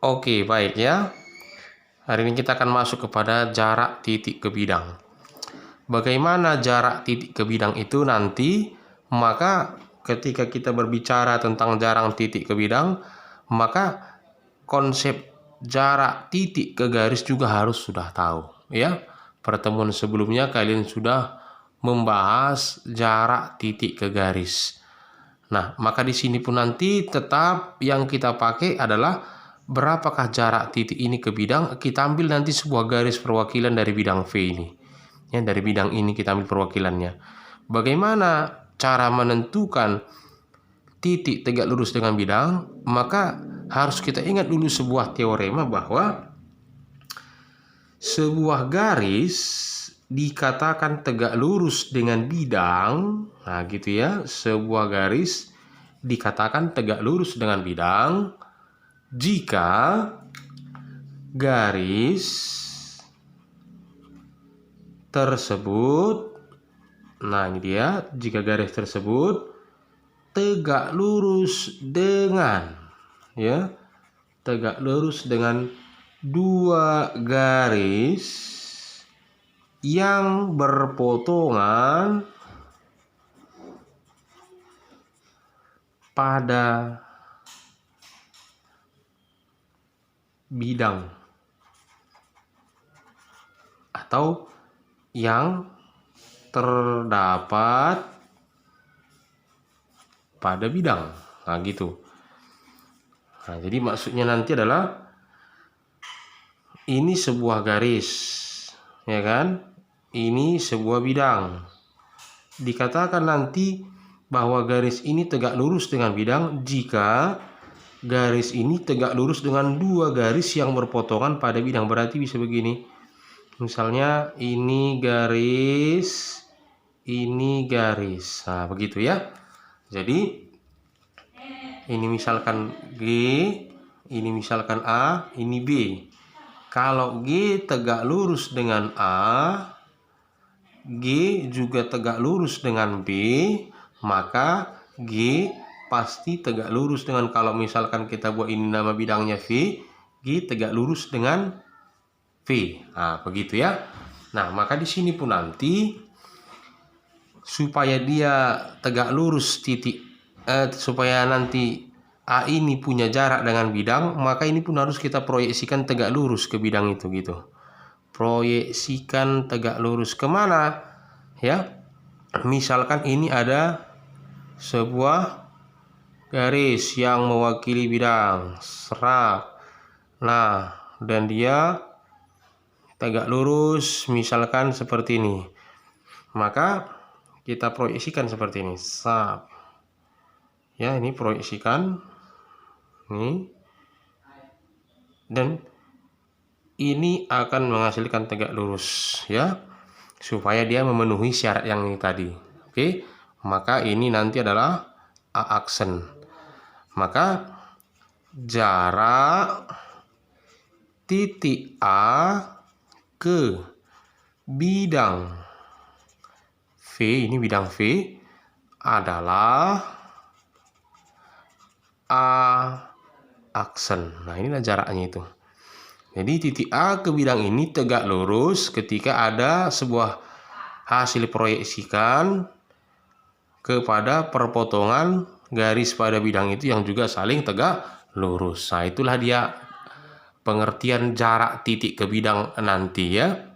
Oke, baik ya. Hari ini kita akan masuk kepada jarak titik ke bidang. Bagaimana jarak titik ke bidang itu nanti? Maka ketika kita berbicara tentang jarak titik ke bidang, maka konsep jarak titik ke garis juga harus sudah tahu, ya. Pertemuan sebelumnya kalian sudah membahas jarak titik ke garis. Nah, maka di sini pun nanti tetap yang kita pakai adalah berapakah jarak titik ini ke bidang. Kita ambil nanti sebuah garis perwakilan dari bidang V ini. Ya, dari bidang ini kita ambil perwakilannya. Bagaimana cara menentukan titik tegak lurus dengan bidang? Maka harus kita ingat dulu sebuah teorema bahwa sebuah garis dikatakan tegak lurus dengan bidang. Nah, gitu ya. Sebuah garis dikatakan tegak lurus dengan bidang jika garis tersebut, nah ini dia, jika garis tersebut tegak lurus dengan, ya, tegak lurus dengan dua garis yang berpotongan pada bidang atau yang terdapat pada bidang. Nah, gitu. Nah, jadi maksudnya nanti adalah ini sebuah garis, ya kan? Ini sebuah bidang. Dikatakan nanti bahwa garis ini tegak lurus dengan bidang jika garis ini tegak lurus dengan dua garis yang berpotongan pada bidang. Berarti bisa begini. Misalnya ini garis, ini garis. Nah, begitu ya. Jadi ini misalkan G, ini misalkan A, ini B. Kalau G tegak lurus dengan A, G juga tegak lurus dengan B, maka G pasti tegak lurus dengan, kalau misalkan kita buat ini nama bidangnya V, G tegak lurus dengan V. Nah, begitu ya. Nah, maka di sini pun nanti supaya dia tegak lurus supaya nanti A ini punya jarak dengan bidang, maka ini pun harus kita proyeksikan tegak lurus ke bidang itu gitu. Proyeksikan tegak lurus kemana? Ya, misalkan ini ada sebuah garis yang mewakili bidang, serap. Nah, dan dia tegak lurus misalkan seperti ini. Maka kita proyeksikan seperti ini, sap. Ya, ini proyeksikan ini, dan ini akan menghasilkan tegak lurus, ya, supaya dia memenuhi syarat yang ini tadi. Oke, maka ini nanti adalah A aksen. Maka jarak titik A ke bidang V, ini bidang V, adalah A aksen. Nah, inilah jaraknya itu. Jadi titik A ke bidang ini tegak lurus ketika ada sebuah hasil proyeksikan kepada perpotongan garis pada bidang itu yang juga saling tegak lurus. Nah, itulah dia pengertian jarak titik ke bidang nanti, ya.